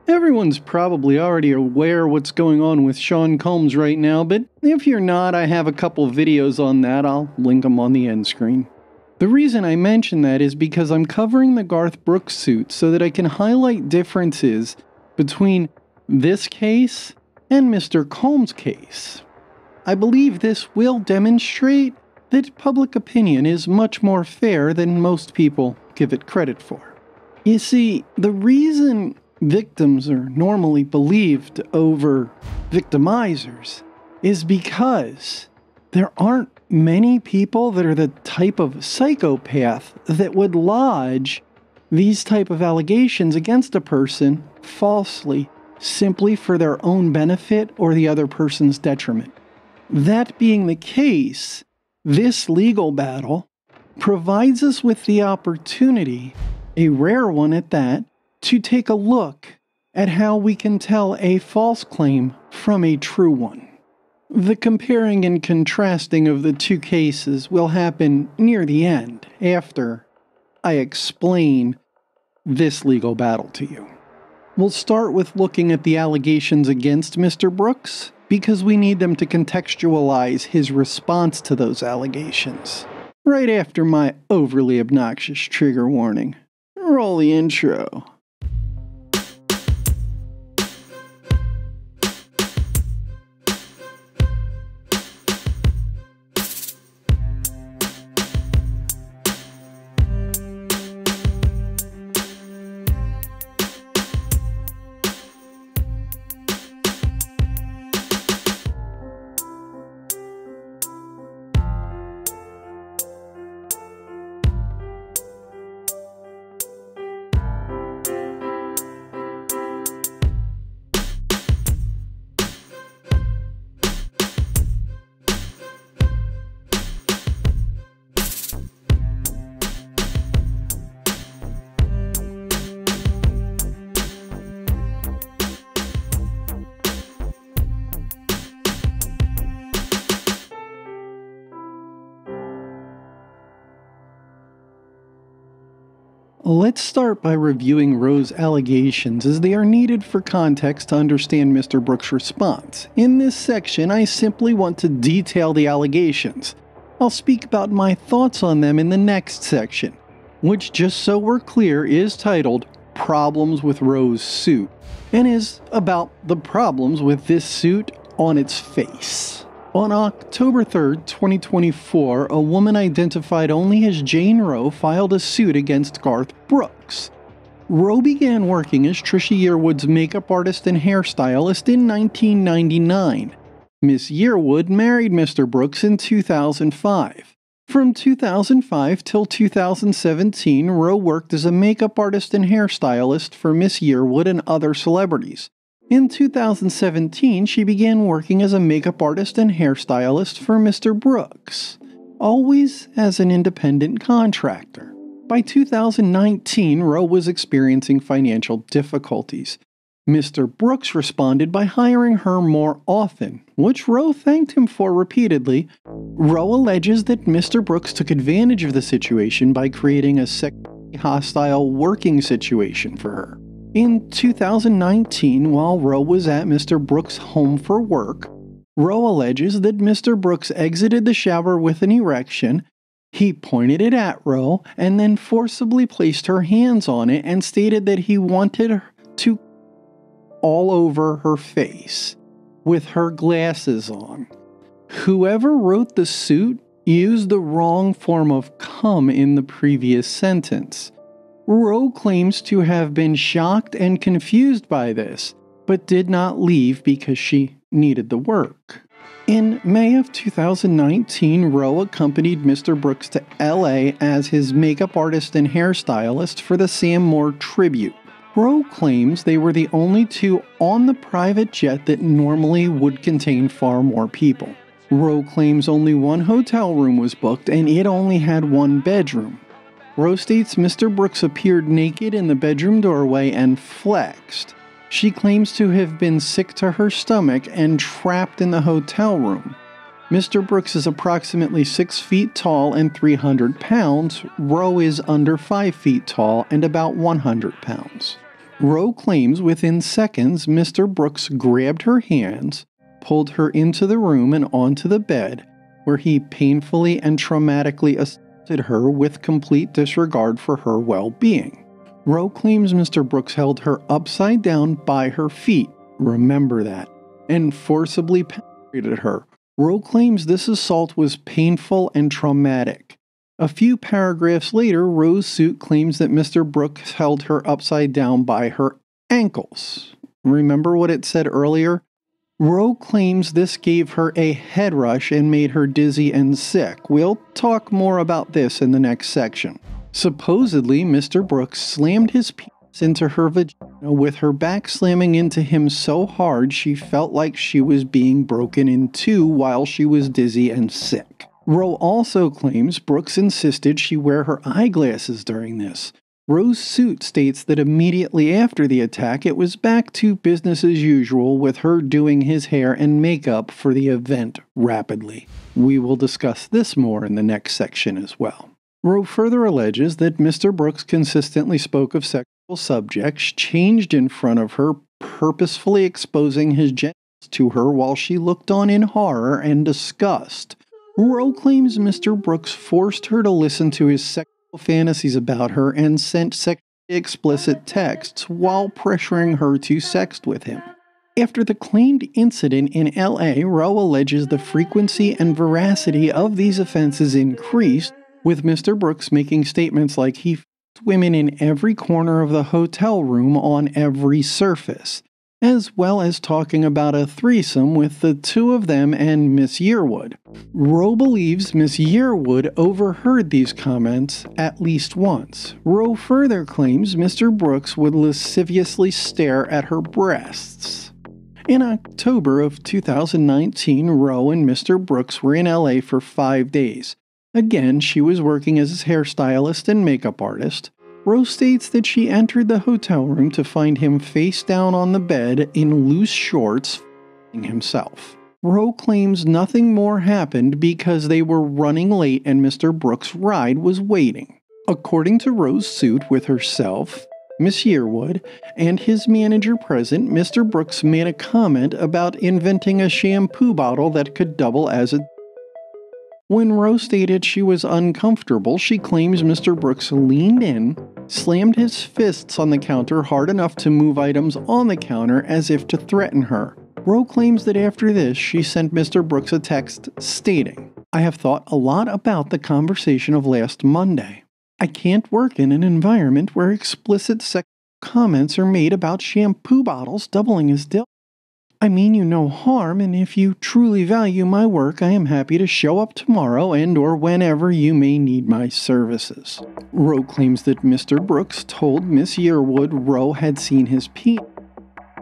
Everyone's probably already aware what's going on with Sean Combs right now, but if you're not, I have a couple videos on that. I'll link them on the end screen. The reason I mention that is because I'm covering the Garth Brooks suit so that I can highlight differences between this case and Mr. Combs' case. I believe this will demonstrate that public opinion is much more fair than most people give it credit for. You see, the reason victims are normally believed over victimizers is because there aren't many people that are the type of psychopath that would lodge these type of allegations against a person falsely simply for their own benefit or the other person's detriment. That being the case, this legal battle provides us with the opportunity, a rare one at that, to take a look at how we can tell a false claim from a true one. The comparing and contrasting of the two cases will happen near the end, after I explain this legal battle to you. We'll start with looking at the allegations against Mr. Brooks, because we need them to contextualize his response to those allegations. Right after my overly obnoxious trigger warning. Roll the intro. Let's start by reviewing Roe's allegations as they are needed for context to understand Mr. Brooks' response. In this section, I simply want to detail the allegations. I'll speak about my thoughts on them in the next section, which, just so we're clear, is titled Problems with Roe's Suit, and is about the problems with this suit on its face. On October 3rd, 2024, a woman identified only as Jane Roe filed a suit against Garth Brooks. Roe began working as Trisha Yearwood's makeup artist and hairstylist in 1999. Miss Yearwood married Mr. Brooks in 2005. From 2005 till 2017, Roe worked as a makeup artist and hairstylist for Miss Yearwood and other celebrities. In 2017, she began working as a makeup artist and hairstylist for Mr. Brooks, always as an independent contractor. By 2019, Roe was experiencing financial difficulties. Mr. Brooks responded by hiring her more often, which Roe thanked him for repeatedly. Roe alleges that Mr. Brooks took advantage of the situation by creating a sexually hostile working situation for her. In 2019, while Roe was at Mr. Brooks' home for work, Roe alleges that Mr. Brooks exited the shower with an erection. He pointed it at Roe and then forcibly placed her hands on it and stated that he wanted her to all over her face with her glasses on. Whoever wrote the suit used the wrong form of cum in the previous sentence. Roe claims to have been shocked and confused by this, but did not leave because she needed the work. In May of 2019, Roe accompanied Mr. Brooks to LA as his makeup artist and hairstylist for the Sam Moore tribute. Roe claims they were the only two on the private jet that normally would contain far more people. Roe claims only one hotel room was booked and it only had one bedroom. Roe states Mr. Brooks appeared naked in the bedroom doorway and flexed. She claims to have been sick to her stomach and trapped in the hotel room. Mr. Brooks is approximately 6 feet tall and 300 pounds. Roe is under 5 feet tall and about 100 pounds. Rowe claims within seconds Mr. Brooks grabbed her hands, pulled her into the room and onto the bed, where he painfully and traumatically assaulted her with complete disregard for her well-being. Rowe claims Mr. Brooks held her upside down by her feet, remember that, and forcibly penetrated her. Rowe claims this assault was painful and traumatic. A few paragraphs later, Rowe's suit claims that Mr. Brooks held her upside down by her ankles. Remember what it said earlier? Rowe claims this gave her a head rush and made her dizzy and sick. We'll talk more about this in the next section. Supposedly, Mr. Brooks slammed his penis into her vagina, with her back slamming into him so hard she felt like she was being broken in two while she was dizzy and sick. Rowe also claims Brooks insisted she wear her eyeglasses during this. Rowe's suit states that immediately after the attack, it was back to business as usual, with her doing his hair and makeup for the event rapidly. We will discuss this more in the next section as well. Rowe further alleges that Mr. Brooks consistently spoke of sexual subjects, changed in front of her, purposefully exposing his genitals to her while she looked on in horror and disgust. Rowe claims Mr. Brooks forced her to listen to his sexual fantasies about her and sent sexually explicit texts while pressuring her to sext with him. After the claimed incident in LA, Rowe alleges the frequency and veracity of these offenses increased, with Mr. Brooks making statements like he f***ed women in every corner of the hotel room on every surface, as well as talking about a threesome with the two of them and Miss Yearwood. Rowe believes Miss Yearwood overheard these comments at least once. Rowe further claims Mr. Brooks would lasciviously stare at her breasts. In October of 2019, Rowe and Mr. Brooks were in LA for 5 days. Again, she was working as his hairstylist and makeup artist. Rowe states that she entered the hotel room to find him face down on the bed in loose shorts, f***ing himself. Rowe claims nothing more happened because they were running late and Mr. Brooks' ride was waiting. According to Rowe's suit with herself, Miss Yearwood, and his manager present, Mr. Brooks made a comment about inventing a shampoo bottle that could double as a... When Rowe stated she was uncomfortable, she claims Mr. Brooks leaned in, slammed his fists on the counter hard enough to move items on the counter as if to threaten her. Rowe claims that after this, she sent Mr. Brooks a text stating, "I have thought a lot about the conversation of last Monday. I can't work in an environment where explicit sexual comments are made about shampoo bottles doubling as dildos. I mean you no harm, and if you truly value my work, I am happy to show up tomorrow and or whenever you may need my services." Rowe claims that Mr. Brooks told Miss Yearwood Rowe had seen his penis.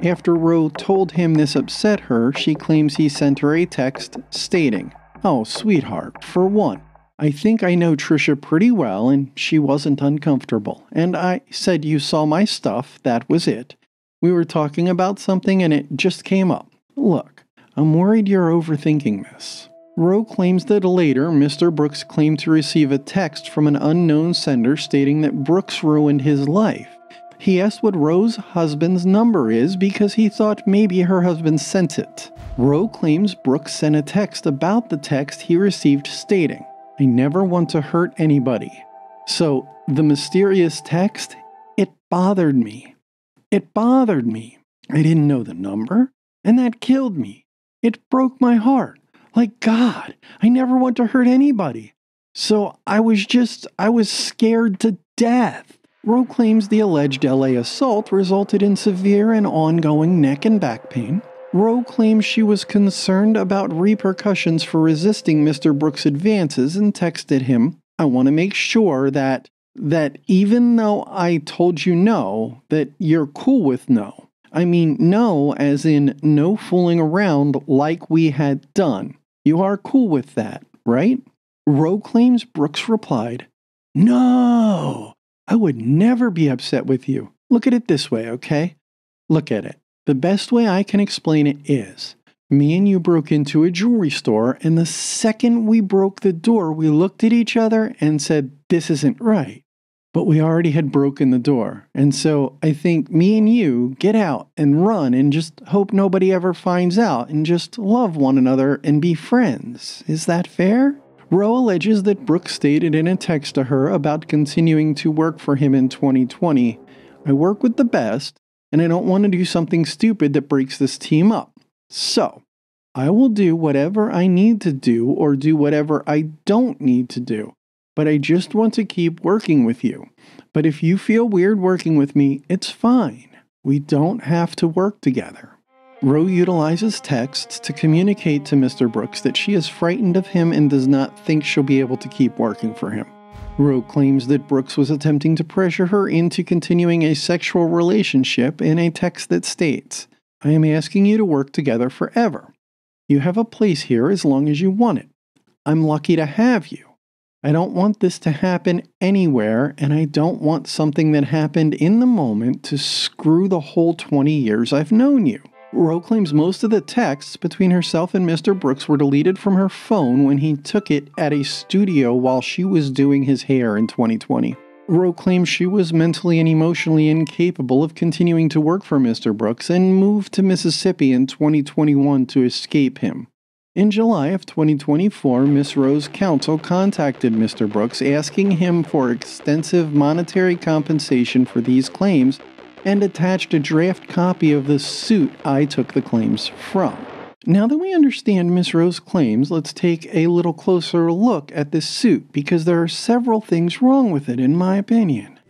After Rowe told him this upset her, she claims he sent her a text stating, "Oh, sweetheart, for one, I think I know Trisha pretty well and she wasn't uncomfortable. And I said you saw my stuff, that was it. We were talking about something and it just came up. Look, I'm worried you're overthinking this." Rowe claims that later, Mr. Brooks claimed to receive a text from an unknown sender stating that Brooks ruined his life. He asked what Rowe's husband's number is because he thought maybe her husband sent it. Rowe claims Brooks sent a text about the text he received stating, "I never want to hurt anybody." So, the mysterious text, it bothered me. It bothered me. I didn't know the number, and that killed me. It broke my heart. Like, God, I never want to hurt anybody. So I was scared to death. Rowe claims the alleged LA assault resulted in severe and ongoing neck and back pain. Rowe claims she was concerned about repercussions for resisting Mr. Brooks' advances and texted him, "I want to make sure that even though I told you no, that you're cool with no. I mean no as in no fooling around like we had done. You are cool with that, right?" Rowe claims Brooks replied, "No, I would never be upset with you. Look at it this way, okay? Look at it. The best way I can explain it is, me and you broke into a jewelry store, and the second we broke the door, we looked at each other and said, 'This isn't right.' But we already had broken the door, and so I think me and you get out and run and just hope nobody ever finds out and just love one another and be friends. Is that fair? Rowe alleges that Brooks stated in a text to her about continuing to work for him in 2020, "I work with the best, and I don't want to do something stupid that breaks this team up. So, I will do whatever I need to do or do whatever I don't need to do. But I just want to keep working with you. But if you feel weird working with me, it's fine. We don't have to work together." Rowe utilizes texts to communicate to Mr. Brooks that she is frightened of him and does not think she'll be able to keep working for him. Rowe claims that Brooks was attempting to pressure her into continuing a sexual relationship in a text that states, "I am asking you to work together forever. You have a place here as long as you want it. I'm lucky to have you. I don't want this to happen anywhere, and I don't want something that happened in the moment to screw the whole 20 years I've known you." Rowe claims most of the texts between herself and Mr. Brooks were deleted from her phone when he took it at a studio while she was doing his hair in 2020. Rowe claims she was mentally and emotionally incapable of continuing to work for Mr. Brooks and moved to Mississippi in 2021 to escape him. In July of 2024, Miss Rowe's counsel contacted Mr. Brooks asking him for extensive monetary compensation for these claims and attached a draft copy of the suit I took the claims from. Now that we understand Miss Rowe's claims, let's take a little closer look at this suit because there are several things wrong with it in my opinion.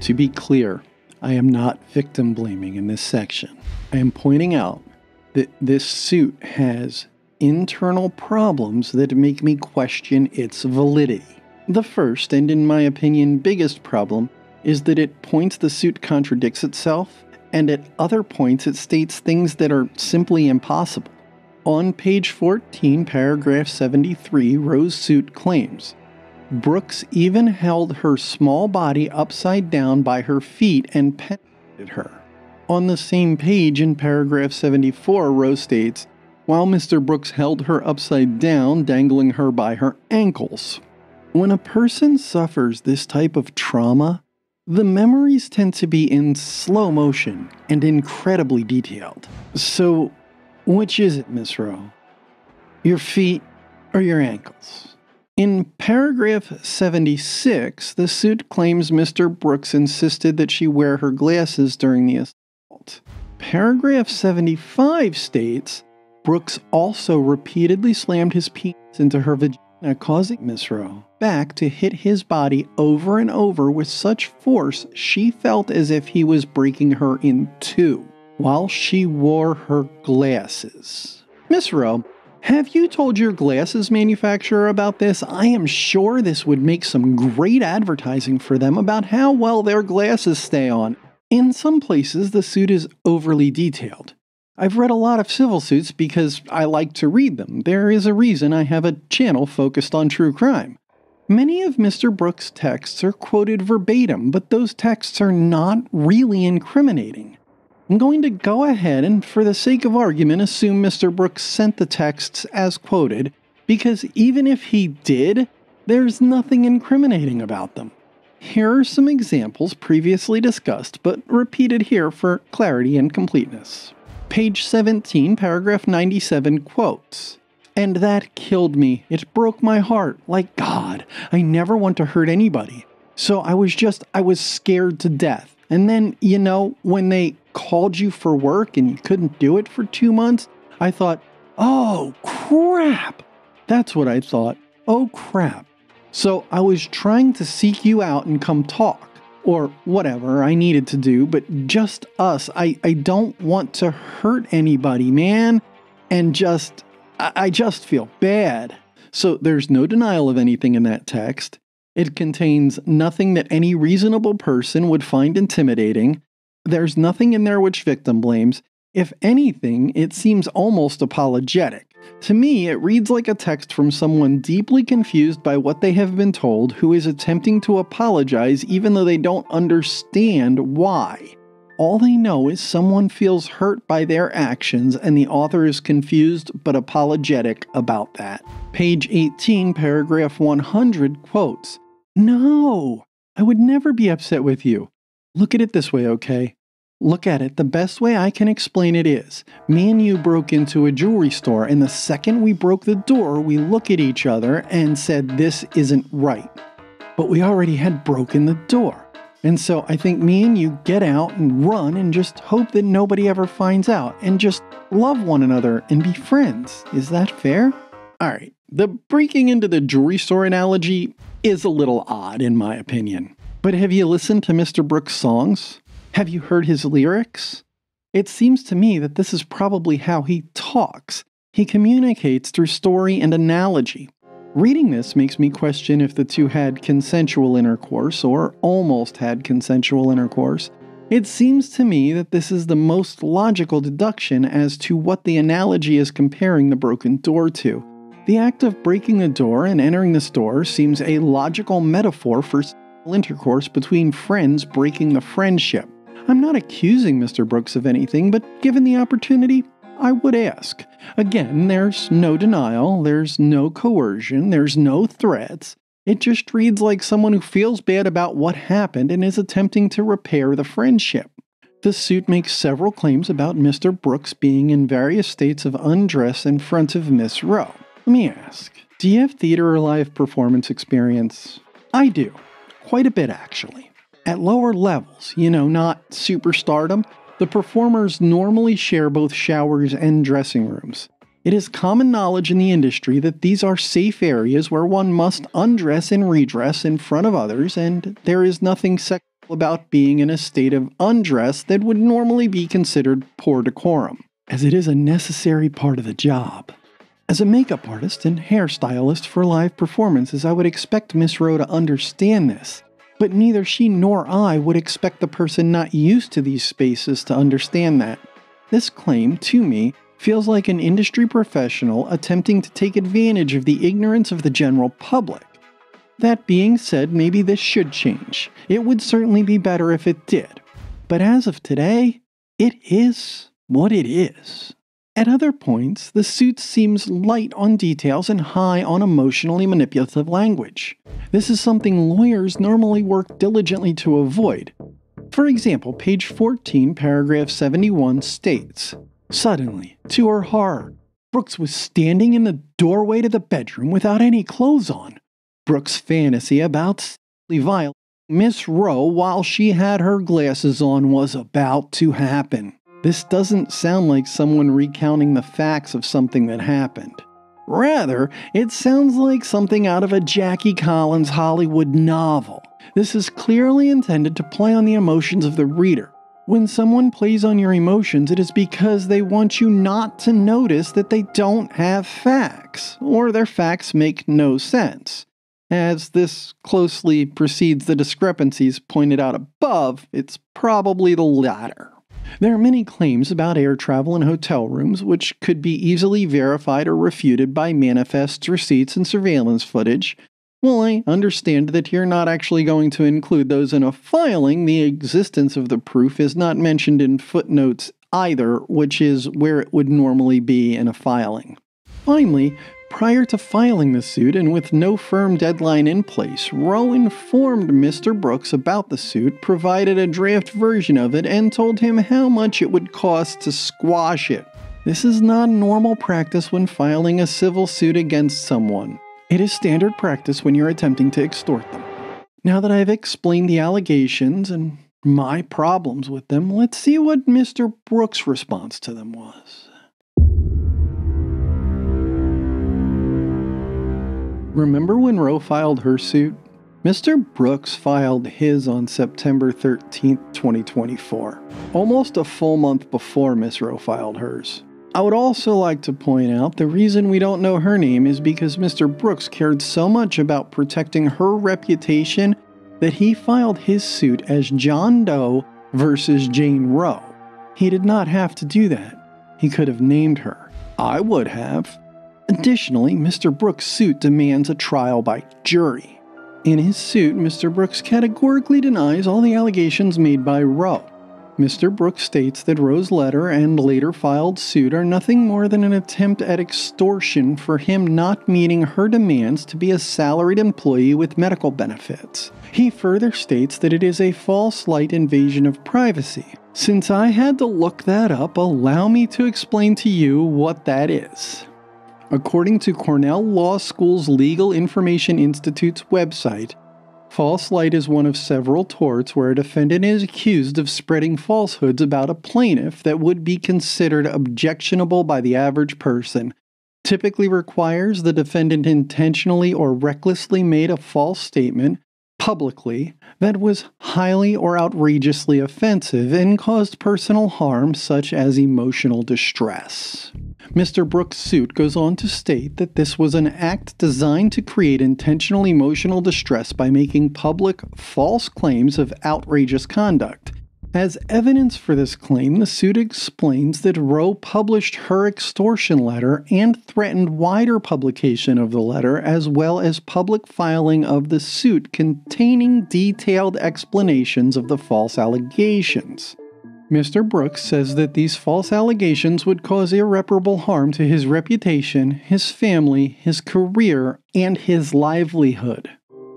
To be clear, I am not victim blaming in this section. I am pointing out that this suit has internal problems that make me question its validity. The first, and in my opinion biggest problem, is that at points the suit contradicts itself, and at other points it states things that are simply impossible. On page 14, paragraph 73, Rowe's suit claims, "Brooks even held her small body upside down by her feet and penetrated her." On the same page in paragraph 74, Rowe states, "While Mr. Brooks held her upside down, dangling her by her ankles." When a person suffers this type of trauma, the memories tend to be in slow motion and incredibly detailed. So, which is it, Miss Rowe? Your feet or your ankles? In paragraph 76, the suit claims Mr. Brooks insisted that she wear her glasses during the assault. Paragraph 75 states, Brooks also repeatedly slammed his penis into her vagina, causing Miss Rowe back to hit his body over and over with such force she felt as if he was breaking her in two while she wore her glasses. Miss Rowe, have you told your glasses manufacturer about this? I am sure this would make some great advertising for them about how well their glasses stay on. In some places, the suit is overly detailed. I've read a lot of civil suits because I like to read them. There is a reason I have a channel focused on true crime. Many of Mr. Brooks' texts are quoted verbatim, but those texts are not really incriminating. I'm going to go ahead and, for the sake of argument, assume Mr. Brooks sent the texts as quoted, because even if he did, there's nothing incriminating about them. Here are some examples previously discussed, but repeated here for clarity and completeness. Page 17, paragraph 97 quotes, "And that killed me. It broke my heart. Like God, I never want to hurt anybody. So I was scared to death. And then, when they called you for work and you couldn't do it for 2 months, I thought, oh crap. That's what I thought. Oh crap. So I was trying to seek you out and come talk. Or whatever I needed to do, but just us. I don't want to hurt anybody, man. And I just feel bad." So there's no denial of anything in that text. It contains nothing that any reasonable person would find intimidating. There's nothing in there which victim blames. If anything, it seems almost apologetic. To me, it reads like a text from someone deeply confused by what they have been told who is attempting to apologize even though they don't understand why. all they know is someone feels hurt by their actions and the author is confused but apologetic about that. Page 18, paragraph 100 quotes, "No, I would never be upset with you. Look at it this way, okay? Look at it. The best way I can explain it is, me and you broke into a jewelry store, and the second we broke the door, we look at each other and said, this isn't right. But we already had broken the door. And so I think me and you get out and run and just hope that nobody ever finds out and just love one another and be friends. Is that fair?" All right, the breaking into the jewelry store analogy is a little odd in my opinion. But have you listened to Mr. Brooks' songs? Have you heard his lyrics? It seems to me that this is probably how he talks. He communicates through story and analogy. Reading this makes me question if the two had consensual intercourse or almost had consensual intercourse. It seems to me that this is the most logical deduction as to what the analogy is comparing the broken door to. The act of breaking the door and entering the store seems a logical metaphor for sexual intercourse between friends breaking the friendship. I'm not accusing Mr. Brooks of anything, but given the opportunity, I would ask. Again, there's no denial, there's no coercion, there's no threats. It just reads like someone who feels bad about what happened and is attempting to repair the friendship. The suit makes several claims about Mr. Brooks being in various states of undress in front of Miss Rowe. Let me ask, do you have theater or live performance experience? I do. Quite a bit, actually. At lower levels, not superstardom, the performers normally share both showers and dressing rooms. It is common knowledge in the industry that these are safe areas where one must undress and redress in front of others, and there is nothing sexual about being in a state of undress that would normally be considered poor decorum, as it is a necessary part of the job. As a makeup artist and hairstylist for live performances, I would expect Miss Rowe to understand this. But neither she nor I would expect the person not used to these spaces to understand that. This claim, to me, feels like an industry professional attempting to take advantage of the ignorance of the general public. That being said, maybe this should change. It would certainly be better if it did. But as of today, it is what it is. At other points, the suit seems light on details and high on emotionally manipulative language. This is something lawyers normally work diligently to avoid. For example, page 14, paragraph 71 states, "Suddenly, to her horror, Brooks was standing in the doorway to the bedroom without any clothes on. Brooks' fantasy about sexually violating Miss Rowe while she had her glasses on was about to happen." This doesn't sound like someone recounting the facts of something that happened. Rather, it sounds like something out of a Jackie Collins Hollywood novel. This is clearly intended to play on the emotions of the reader. When someone plays on your emotions, it is because they want you not to notice that they don't have facts, or their facts make no sense. As this closely precedes the discrepancies pointed out above, it's probably the latter. There are many claims about air travel in hotel rooms which could be easily verified or refuted by manifests, receipts, and surveillance footage. While I understand that you're not actually going to include those in a filing, the existence of the proof is not mentioned in footnotes either, which is where it would normally be in a filing. Finally, prior to filing the suit and with no firm deadline in place, Rowe informed Mr. Brooks about the suit, provided a draft version of it, and told him how much it would cost to squash it. This is not normal practice when filing a civil suit against someone. It is standard practice when you're attempting to extort them. Now that I've explained the allegations and my problems with them, let's see what Mr. Brooks' response to them was. Remember when Rowe filed her suit? Mr. Brooks filed his on September 13, 2024, almost a full month before Miss Rowe filed hers. I would also like to point out the reason we don't know her name is because Mr. Brooks cared so much about protecting her reputation that he filed his suit as John Doe versus Jane Roe. He did not have to do that. He could have named her. I would have. Additionally, Mr. Brooks' suit demands a trial by jury. In his suit, Mr. Brooks categorically denies all the allegations made by Rowe. Mr. Brooks states that Roe's letter and later filed suit are nothing more than an attempt at extortion for him not meeting her demands to be a salaried employee with medical benefits. He further states that it is a false light invasion of privacy. Since I had to look that up, allow me to explain to you what that is. According to Cornell Law School's Legal Information Institute's website, false light is one of several torts where a defendant is accused of spreading falsehoods about a plaintiff that would be considered objectionable by the average person. Typically requires the defendant intentionally or recklessly made a false statement publicly that was highly or outrageously offensive and caused personal harm such as emotional distress. Mr. Brooks' suit goes on to state that this was an act designed to create intentional emotional distress by making public false claims of outrageous conduct. As evidence for this claim, the suit explains that Roe published her extortion letter and threatened wider publication of the letter as well as public filing of the suit containing detailed explanations of the false allegations. Mr. Brooks says that these false allegations would cause irreparable harm to his reputation, his family, his career, and his livelihood.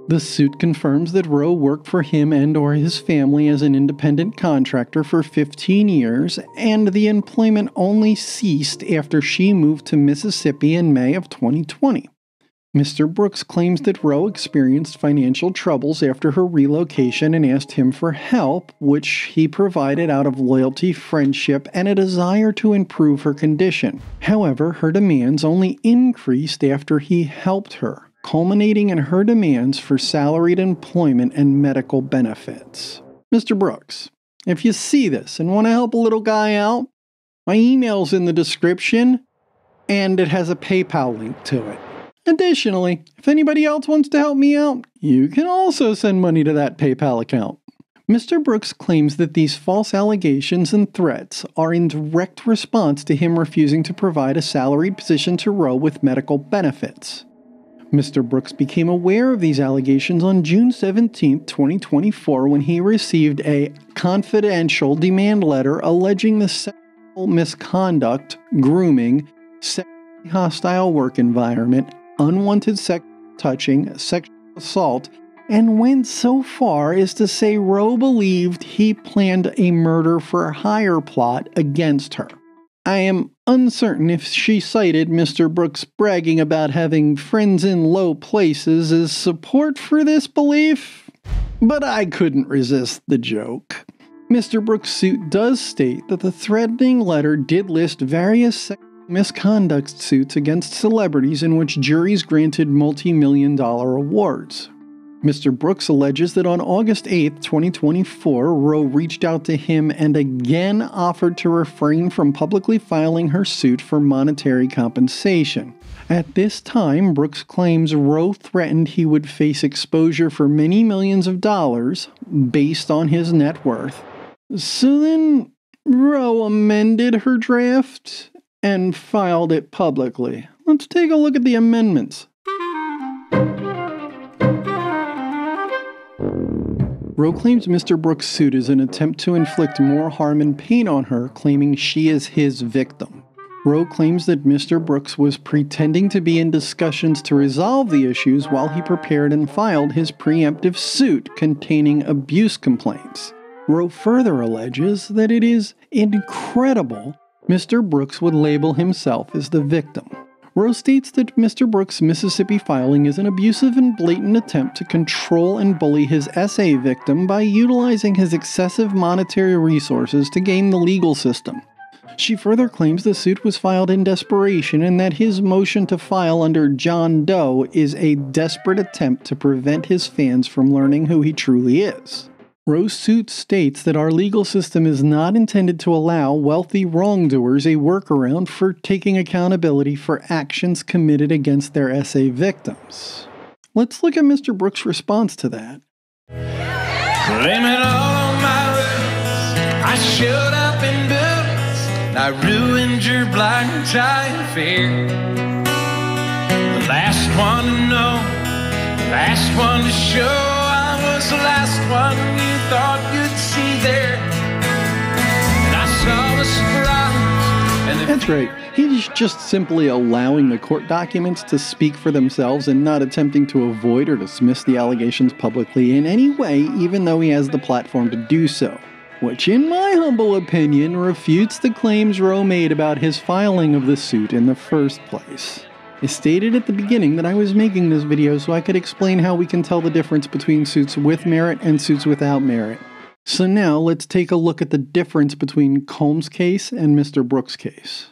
The suit confirms that Roe worked for him and/or his family as an independent contractor for 15 years, and the employment only ceased after she moved to Mississippi in May of 2020. Mr. Brooks claims that Roe experienced financial troubles after her relocation and asked him for help, which he provided out of loyalty, friendship, and a desire to improve her condition. However, her demands only increased after he helped her, culminating in her demands for salaried employment and medical benefits. Mr. Brooks, if you see this and want to help a little guy out, my email's in the description, and it has a PayPal link to it. Additionally, if anybody else wants to help me out, you can also send money to that PayPal account. Mr. Brooks claims that these false allegations and threats are in direct response to him refusing to provide a salaried position to Roe with medical benefits. Mr. Brooks became aware of these allegations on June 17, 2024, when he received a confidential demand letter alleging the sexual misconduct, grooming, sexually hostile work environment, unwanted sexual touching, sexual assault, and went so far as to say Roe believed he planned a murder-for-hire plot against her. I am uncertain if she cited Mr. Brooks bragging about having friends in low places as support for this belief, but I couldn't resist the joke. Mr. Brooks' suit does state that the threatening letter did list various sexual misconduct suits against celebrities in which juries granted multi-million-dollar awards. Mr. Brooks alleges that on August 8, 2024, Roe reached out to him and again offered to refrain from publicly filing her suit for monetary compensation. At this time, Brooks claims Roe threatened he would face exposure for many millions of dollars based on his net worth. So then, Roe amended her draft and filed it publicly. Let's take a look at the amendments. Roe claims Mr. Brooks' suit is an attempt to inflict more harm and pain on her, claiming she is his victim. Roe claims that Mr. Brooks was pretending to be in discussions to resolve the issues while he prepared and filed his preemptive suit containing abuse complaints. Roe further alleges that it is incredible Mr. Brooks would label himself as the victim. Roe states that Mr. Brooks' Mississippi filing is an abusive and blatant attempt to control and bully his SA victim by utilizing his excessive monetary resources to game the legal system. She further claims the suit was filed in desperation and that his motion to file under John Doe is a desperate attempt to prevent his fans from learning who he truly is. Roe's suit states that our legal system is not intended to allow wealthy wrongdoers a workaround for taking accountability for actions committed against their SA victims. Let's look at Mr. Brooks' response to that. Blame it all on my roots. I showed up in boots. I ruined your black tie affair. The last one to know, the last one to show. I was the last one you thought you'd see there. That's right. He's just simply allowing the court documents to speak for themselves and not attempting to avoid or dismiss the allegations publicly in any way, even though he has the platform to do so. Which, in my humble opinion, refutes the claims Roe made about his filing of the suit in the first place. I stated at the beginning that I was making this video so I could explain how we can tell the difference between suits with merit and suits without merit. So now let's take a look at the difference between Combs' case and Mr. Brooks' case.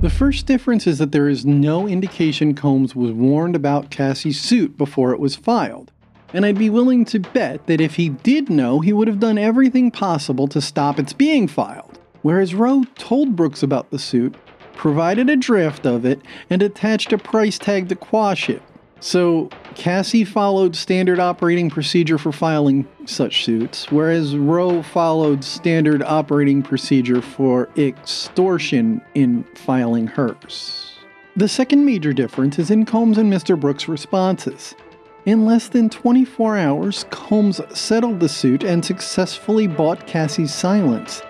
The first difference is that there is no indication Combs was warned about Cassie's suit before it was filed. And I'd be willing to bet that if he did know, he would have done everything possible to stop its being filed. Whereas Roe told Brooks about the suit, provided a draft of it, and attached a price tag to quash it. So Cassie followed standard operating procedure for filing such suits, whereas Roe followed standard operating procedure for extortion in filing hers. The second major difference is in Combs and Mr. Brooks' responses. In less than 24 hours, Combs settled the suit and successfully bought Cassie's silence.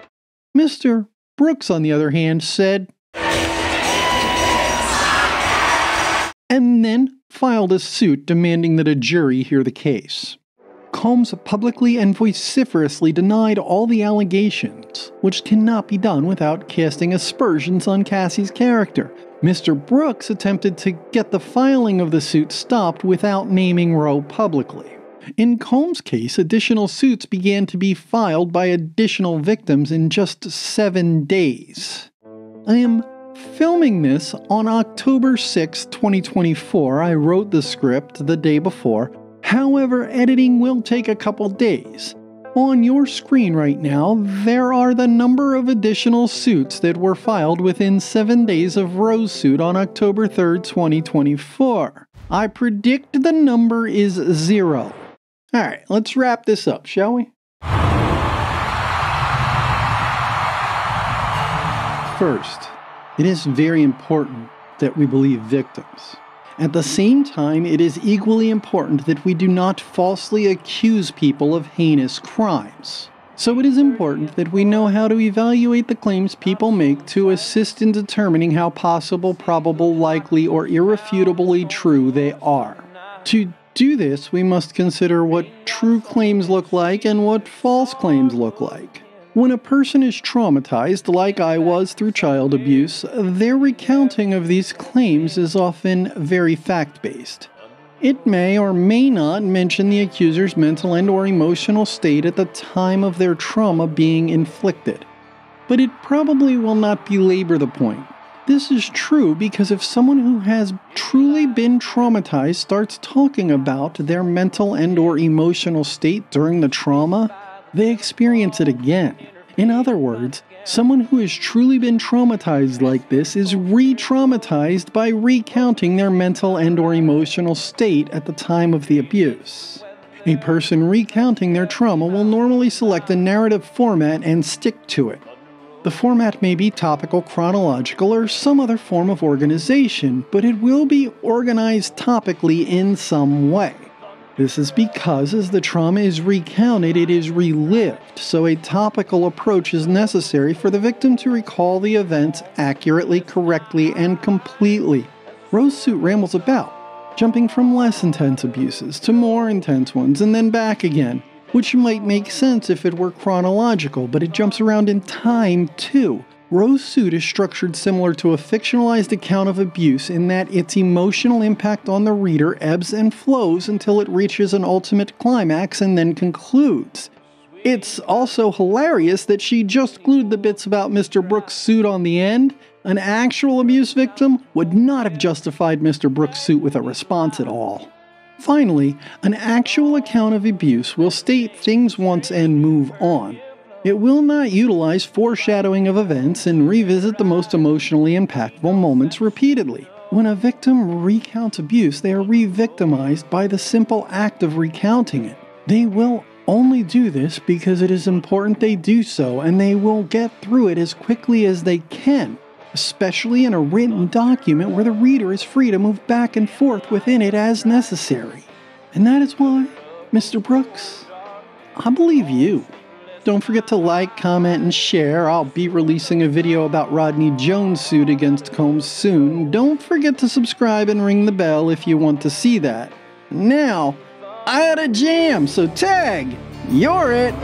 Mr. Brooks, on the other hand, said, and then filed a suit demanding that a jury hear the case. Combs publicly and vociferously denied all the allegations, which cannot be done without casting aspersions on Cassie's character. Mr. Brooks attempted to get the filing of the suit stopped without naming Roe publicly. In Combs' case, additional suits began to be filed by additional victims in just 7 days. I am filming this on October 6, 2024. I wrote the script the day before. However, editing will take a couple days. On your screen right now, there are the number of additional suits that were filed within 7 days of Roe's suit on October 3, 2024. I predict the number is 0. Alright, let's wrap this up, shall we? First, it is very important that we believe victims. At the same time, it is equally important that we do not falsely accuse people of heinous crimes. So it is important that we know how to evaluate the claims people make to assist in determining how possible, probable, likely, or irrefutably true they are. To do this, we must consider what true claims look like and what false claims look like. When a person is traumatized, like I was through child abuse, their recounting of these claims is often very fact-based. It may or may not mention the accuser's mental and/or emotional state at the time of their trauma being inflicted, but it probably will not belabor the point. This is true because if someone who has truly been traumatized starts talking about their mental and/or emotional state during the trauma, they experience it again. In other words, someone who has truly been traumatized like this is re-traumatized by recounting their mental and/or emotional state at the time of the abuse. A person recounting their trauma will normally select a narrative format and stick to it. The format may be topical, chronological, or some other form of organization, but it will be organized topically in some way. This is because as the trauma is recounted, it is relived, so a topical approach is necessary for the victim to recall the events accurately, correctly, and completely. Roe's suit rambles about, jumping from less intense abuses to more intense ones and then back again, which might make sense if it were chronological, but it jumps around in time too. Roe's suit is structured similar to a fictionalized account of abuse in that its emotional impact on the reader ebbs and flows until it reaches an ultimate climax and then concludes. It's also hilarious that she just glued the bits about Mr. Brooks' suit on the end. An actual abuse victim would not have justified Mr. Brooks' suit with a response at all. Finally, an actual account of abuse will state things once and move on. It will not utilize foreshadowing of events and revisit the most emotionally impactful moments repeatedly. When a victim recounts abuse, they are re-victimized by the simple act of recounting it. They will only do this because it is important they do so, and they will get through it as quickly as they can, especially in a written document where the reader is free to move back and forth within it as necessary. And that is why, Mr. Brooks, I believe you. Don't forget to like, comment, and share. I'll be releasing a video about Rodney Jones' suit against Combs soon. Don't forget to subscribe and ring the bell if you want to see that. Now, I had a jam, so tag, you're it!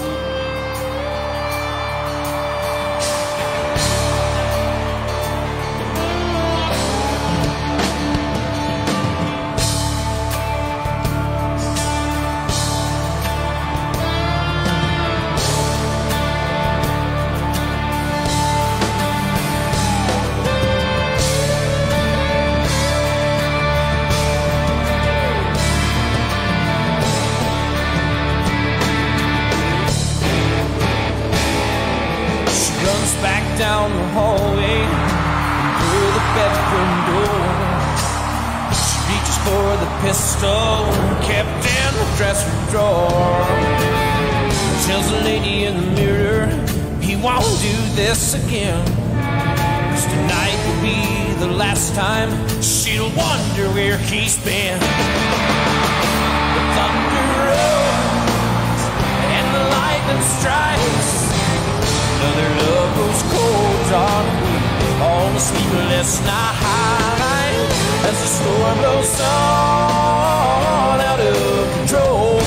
Back down the hallway through the bedroom door. She reaches for the pistol kept in the dresser drawer. Tells the lady in the mirror he won't do this again. 'Cause tonight will be the last time she'll wonder where he's been. The thunder rolls and the lightning strikes. Another love goes cold on a sleepless night as the storm blows on out of control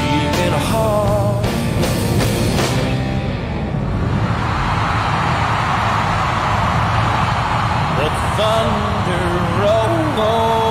deep in a heart. The thunder rolls.